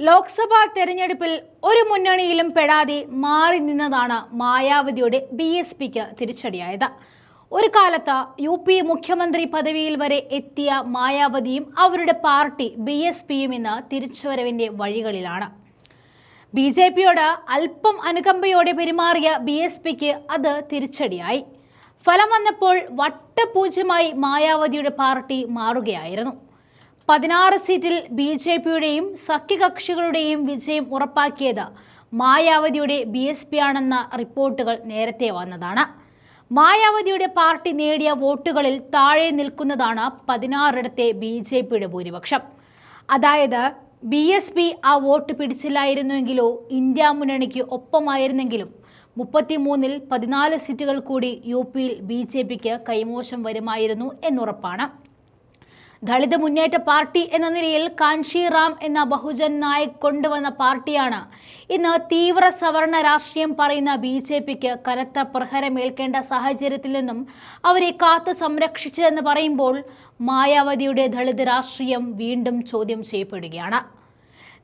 ലോക്സഭാ തെരഞ്ഞെടുപ്പിൽ ഒരു മുന്നണിയിലും പെടാതെ മാറി നിന്നതാണ് മായാവതിയുടെ BSPക്ക് തിരിച്ചടിയായത്. ഒരു കാലത്ത് UP മുഖ്യമന്ത്രി പദവിയിൽ വരെ എത്തിയ മായാവതിയും അവരുടെ പാർട്ടി BSPയും ഇന്ന് തിരിച്ചുവരവിന്റെ വഴികളിലാണ്. BJPയോട് അല്പം അനുകമ്പയോടെ പെരുമാറിയ BSPക്ക് അത് തിരിച്ചടിയായി. ഫലം വന്നപ്പോൾ വട്ടപൂജ്യമായി മായാവതിയുടെ പാർട്ടി മാറുകയായിരുന്നു. 16 സീറ്റിൽ BJPയുടെയും സഖ്യകക്ഷികളുടെയും വിജയം ഉറപ്പാക്കിയത് മായാവതിയുടെ BSP ആണെന്ന റിപ്പോർട്ടുകൾ നേരത്തെ വന്നതാണ്. മായാവതിയുടെ പാർട്ടി നേടിയ വോട്ടുകളിൽ താഴെ നിൽക്കുന്നതാണ് 16ഇടത്തെ BJPയുടെ ഭൂരിപക്ഷം. അതായത് BSP ആ വോട്ട് പിടിച്ചില്ലായിരുന്നുവെങ്കിലോ ഇന്ത്യ മുന്നണിക്ക് ഒപ്പമായിരുന്നെങ്കിലും 33ൽ 14 സീറ്റുകൾ കൂടി UPയിൽ BJPക്ക് കൈമോശം വരുമായിരുന്നു എന്നുറപ്പാണ്. ദളിത് മുന്നേറ്റ പാർട്ടി എന്ന നിലയിൽ കാൻഷി റാം എന്ന ബഹുജൻ നായക് കൊണ്ടുവന്ന പാർട്ടിയാണ് ഇന്ന് തീവ്ര സവർണ രാഷ്ട്രീയം പറയുന്ന BJPക്ക് കനത്ത പ്രഹരമേൽക്കേണ്ട സാഹചര്യത്തിൽ നിന്നും അവരെ കാത്തു സംരക്ഷിച്ചതെന്ന് പറയുമ്പോൾ മായാവതിയുടെ ദളിത് രാഷ്ട്രീയം വീണ്ടും ചോദ്യം ചെയ്യപ്പെടുകയാണ്.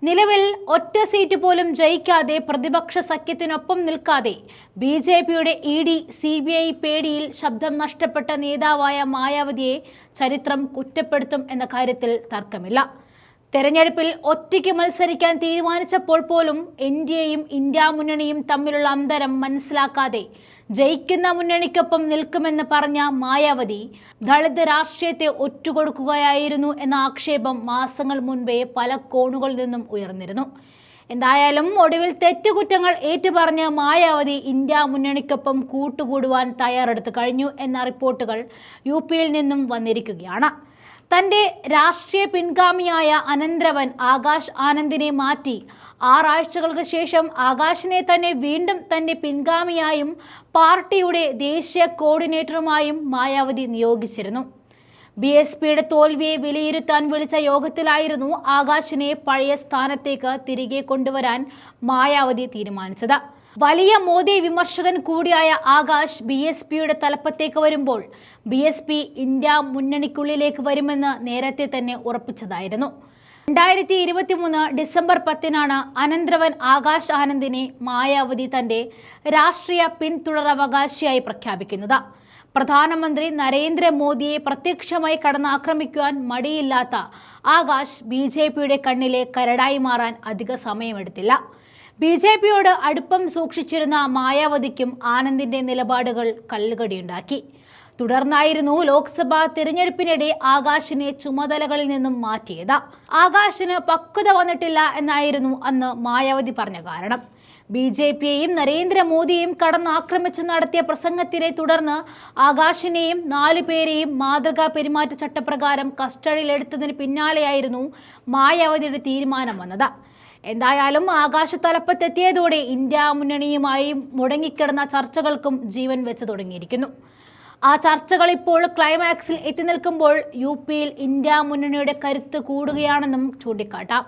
നിലവിൽ ഒറ്റ സീറ്റ് പോലും ജയിക്കാതെ പ്രതിപക്ഷ സഖ്യത്തിനൊപ്പം നിൽക്കാതെ BJPയുടെ ED CBI പേടിയിൽ ശബ്ദം നഷ്ടപ്പെട്ട നേതാവായ മായാവതിയെ ചരിത്രം കുറ്റപ്പെടുത്തും എന്ന കാര്യത്തിൽ തർക്കമില്ല. തെരഞ്ഞെടുപ്പിൽ ഒറ്റയ്ക്ക് മത്സരിക്കാൻ തീരുമാനിച്ചപ്പോൾ പോലും NDAയും ഇന്ത്യ മുന്നണിയും തമ്മിലുള്ള അന്തരം മനസ്സിലാക്കാതെ ജയിക്കുന്ന മുന്നണിക്കൊപ്പം നിൽക്കുമെന്ന് പറഞ്ഞ മായാവതി ദളിത് രാഷ്ട്രീയത്തെ ഒറ്റുകൊടുക്കുകയായിരുന്നു എന്ന ആക്ഷേപം മാസങ്ങൾ മുൻപേ പല കോണുകളിൽ നിന്നും ഉയർന്നിരുന്നു. എന്തായാലും ഒടുവിൽ തെറ്റുകുറ്റങ്ങൾ ഏറ്റുപറഞ്ഞ് മായാവതി ഇന്ത്യ മുന്നണിക്കൊപ്പം കൂട്ടുകൂടുവാൻ തയ്യാറെടുത്തു കഴിഞ്ഞു എന്ന റിപ്പോർട്ടുകൾ UPയിൽ നിന്നും വന്നിരിക്കുകയാണ്. തന്റെ രാഷ്ട്രീയ പിൻഗാമിയായ അനന്തരവൻ ആകാശ് ആനന്ദിനെ മാറ്റി 6 ആഴ്ചകൾക്ക് ശേഷം ആകാശിനെ തന്നെ വീണ്ടും തന്റെ പിൻഗാമിയായും പാർട്ടിയുടെ ദേശീയ കോർഡിനേറ്ററുമായും മായാവതി നിയോഗിച്ചിരുന്നു. BSPയുടെ തോൽവിയെ വിലയിരുത്താൻ വിളിച്ച യോഗത്തിലായിരുന്നു ആകാശിനെ പഴയ സ്ഥാനത്തേക്ക് തിരികെ കൊണ്ടുവരാൻ മായാവതി തീരുമാനിച്ചത്. വലിയ മോദി വിമർശകൻ കൂടിയായ ആകാശ് BSPയുടെ തലപ്പത്തേക്ക് വരുമ്പോൾ BSP ഇന്ത്യ മുന്നണിക്കുള്ളിലേക്ക് വരുമെന്ന് നേരത്തെ തന്നെ ഉറപ്പിച്ചതായിരുന്നു. 2023 ഡിസംബർ 10-നാണ് അനന്തരവൻ ആകാശ് ആനന്ദിനെ മായാവതി തന്റെ രാഷ്ട്രീയ പിന്തുടരവകാശിയായി പ്രഖ്യാപിക്കുന്നത്. പ്രധാനമന്ത്രി നരേന്ദ്രമോദിയെ പ്രത്യക്ഷമായി കടന്നാക്രമിക്കുവാൻ മടിയില്ലാത്ത ആകാശ് BJPയുടെ കണ്ണിലെ കരടായി മാറാൻ അധിക സമയമെടുത്തില്ല. BJPയോട് അടുപ്പം സൂക്ഷിച്ചിരുന്ന മായാവതിക്കും ആനന്ദിന്റെ നിലപാടുകൾ കല്ലുകടിയുണ്ടാക്കി. തുടർന്നായിരുന്നു ലോക്സഭാ തിരഞ്ഞെടുപ്പിനിടെ ആകാശിനെ ചുമതലകളിൽ നിന്നും മാറ്റിയത്. ആകാശിന് പക്വത വന്നിട്ടില്ല എന്നായിരുന്നു അന്ന് മായാവതി പറഞ്ഞ കാരണം. BJPയെയും നരേന്ദ്രമോദിയെയും കടന്നാക്രമിച്ച് നടത്തിയ പ്രസംഗത്തിനെ തുടർന്ന് ആകാശിനെയും 4 പേരെയും മാതൃകാ പെരുമാറ്റച്ചട്ടപ്രകാരം കസ്റ്റഡിയിലെടുത്തതിന് പിന്നാലെയായിരുന്നു മായാവതിയുടെ തീരുമാനം വന്നത്. എന്തായാലും ആകാശ തലപ്പത്തെത്തിയതോടെ ഇന്ത്യ മുന്നണിയുമായി മുടങ്ങിക്കിടന്ന ചർച്ചകൾക്കും ജീവൻ വെച്ച് തുടങ്ങിയിരിക്കുന്നു. ആ ചർച്ചകൾ ഇപ്പോൾ ക്ലൈമാക്സിൽ എത്തി നിൽക്കുമ്പോൾ UPയിൽ ഇന്ത്യ മുന്നണിയുടെ കരുത്ത് കൂടുകയാണെന്നും ചൂണ്ടിക്കാട്ടാം.